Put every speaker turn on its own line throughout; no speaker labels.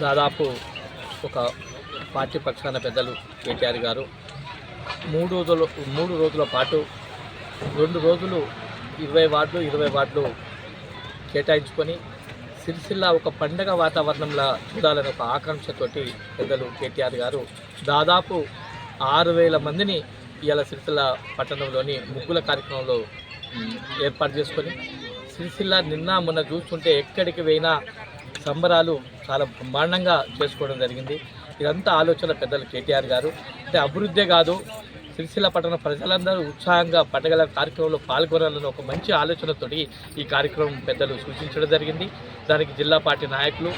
దాదాపు ఒక పార్టీ పక్షాన పెద్దలు కేటీఆర్ గారు 3 రోజుల పాటు 2 రోజులు 20 వార్డులు కేటాయించుకొని సిరిసిల్ల ఒక పండగ వాతావరణంలో చూడాలని ఒక ఆకాంక్షతోటి పెద్దలు కేటీఆర్ గారు దాదాపు 6,000 మందిని ఇవాళ సిరిసిల్ల పట్టణంలోని ముగ్గుల కార్యక్రమంలో ఏర్పాటు చేసుకొని సిరిసిల్ల నిన్న మొన్న చూస్తుంటే ఎక్కడికి పోయినా సంబరాలు చాలా బ్రహ్మాండంగా చేసుకోవడం జరిగింది. ఇదంతా ఆలోచన పెద్దలు కేటీఆర్ గారు. అంటే అభివృద్ధే కాదు, సిరిసిల్ల పట్టణ ప్రజలందరూ ఉత్సాహంగా పండుగల కార్యక్రమంలో పాల్గొనాలని ఒక మంచి ఆలోచనతోటి ఈ కార్యక్రమం పెద్దలు సూచించడం జరిగింది. దానికి జిల్లా పార్టీ నాయకులు,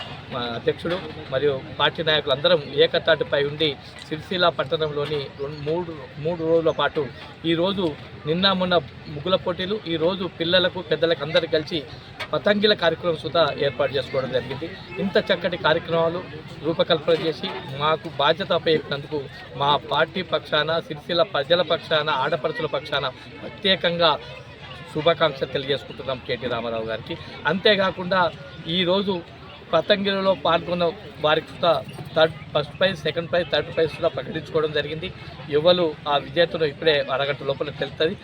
అధ్యక్షుడు మరియు పార్టీ నాయకులు అందరం ఏకతాటిపై ఉండి సిరిసిల్ల పట్టణంలోని 3 రోజుల పాటు ఈరోజు నిన్న మొన్న ముగ్గుల పోటీలు, ఈరోజు పిల్లలకు పెద్దలకు అందరూ కలిసి పతంగిల కార్యక్రమం సుతా ఏర్పాటు చేసుకోవడం జరిగింది. ఇంత చక్కటి కార్యక్రమాలు రూపకల్పన చేసి మాకు బాధ్యత అప్పగినందుకు మా పార్టీ పక్షాన, సిరిసిల్ల ప్రజల పక్షాన, ఆడపడుచుల పక్షాన ప్రత్యేకంగా శుభాకాంక్షలు తెలియజేసుకుంటున్నాం కేటీ రామారావు గారికి. అంతేకాకుండా ఈరోజు పతంగిలలో పాల్గొన్న వారికి సుతా first prize, second prize, third prize కూడా ప్రకటించుకోవడం జరిగింది. ఎవరు ఆ విజేతను ఇప్పుడే అరగంట లోపల తెలుస్తుంది.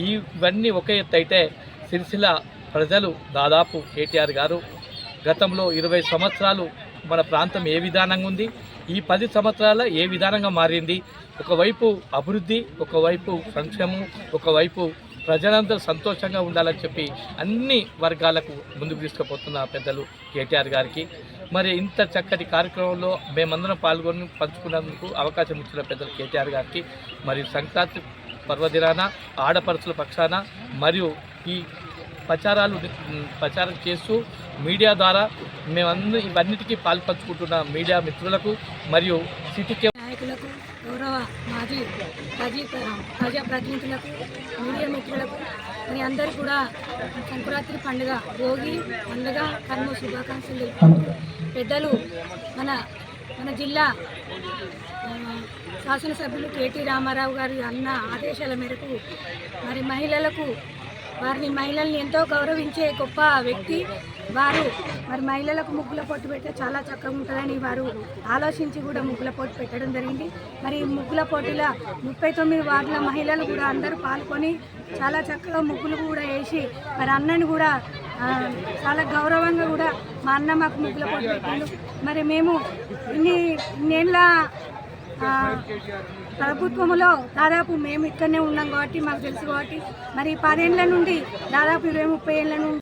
ఇవన్నీ ఒక ఎత్తు అయితే సిరిసిల్ల ప్రజలు దాదాపు కేటీఆర్ గారు గతంలో 20 సంవత్సరాలు మన ప్రాంతం ఏ విధానంగా ఉంది, ఈ 10 సంవత్సరాల ఏ విధానంగా మారింది, ఒకవైపు అభివృద్ధి, ఒకవైపు సంక్షేమం, ఒకవైపు ప్రజలందరూ సంతోషంగా ఉండాలని చెప్పి అన్ని వర్గాలకు ముందుకు తీసుకుపోతున్న పెద్దలు కేటీఆర్ గారికి మరి ఇంత చక్కటి కార్యక్రమంలో మేమందరం పాల్గొని పంచుకున్నందుకు అవకాశం ఇచ్చిన పెద్దలు కేటీఆర్ గారికి మరి సంక్రాంతి పర్వదినాన ఆడపడుచుల పక్షాన మరియు ఈ ప్రచారం చేస్తూ మీడియా ద్వారా మేమందరం ఇవన్నిటికీ పాల్పంచుకుంటున్న మీడియా మిత్రులకు మరియు సిటీకే
నాయకులకు, గౌరవ మాజీ ప్రజాప్రతినిధులకు, మీడియా మిత్రులకు మరి అందరూ కూడా సంక్రాంతి పండుగ, భోగి పండుగ, కర్మ శుభాకాంక్షలు తెలుపుకుంటూ పెద్దలు మన జిల్లా శాసనసభ్యులు కేటీ రామారావు గారి అన్న ఆదేశాల మేరకు మరి మహిళల్ని ఎంతో గౌరవించే గొప్ప వ్యక్తి వారు. మరి మహిళలకు ముగ్గుల పోటీ పెడితే చాలా చక్కగా ఉంటుందని వారు ఆలోచించి కూడా ముగ్గుల పోటీ పెట్టడం జరిగింది. మరి ముగ్గుల పోటీలో 39 వార్డుల మహిళలు కూడా అందరూ పాల్గొని చాలా చక్కగా ముగ్గులు కూడా వేసి మరి అన్నని కూడా చాలా గౌరవంగా కూడా మా అన్న మాకు ముగ్గుల పోటీ పెట్టాడు. మరి మేము ఇన్నేళ్ళ ప్రభుత్వంలో దాదాపు మేము ఇక్కడనే ఉన్నాం కాబట్టి మాకు తెలుసు కాబట్టి మరి 10 ఏళ్ళ నుండి దాదాపు 20-30 ఏళ్ళ నుండి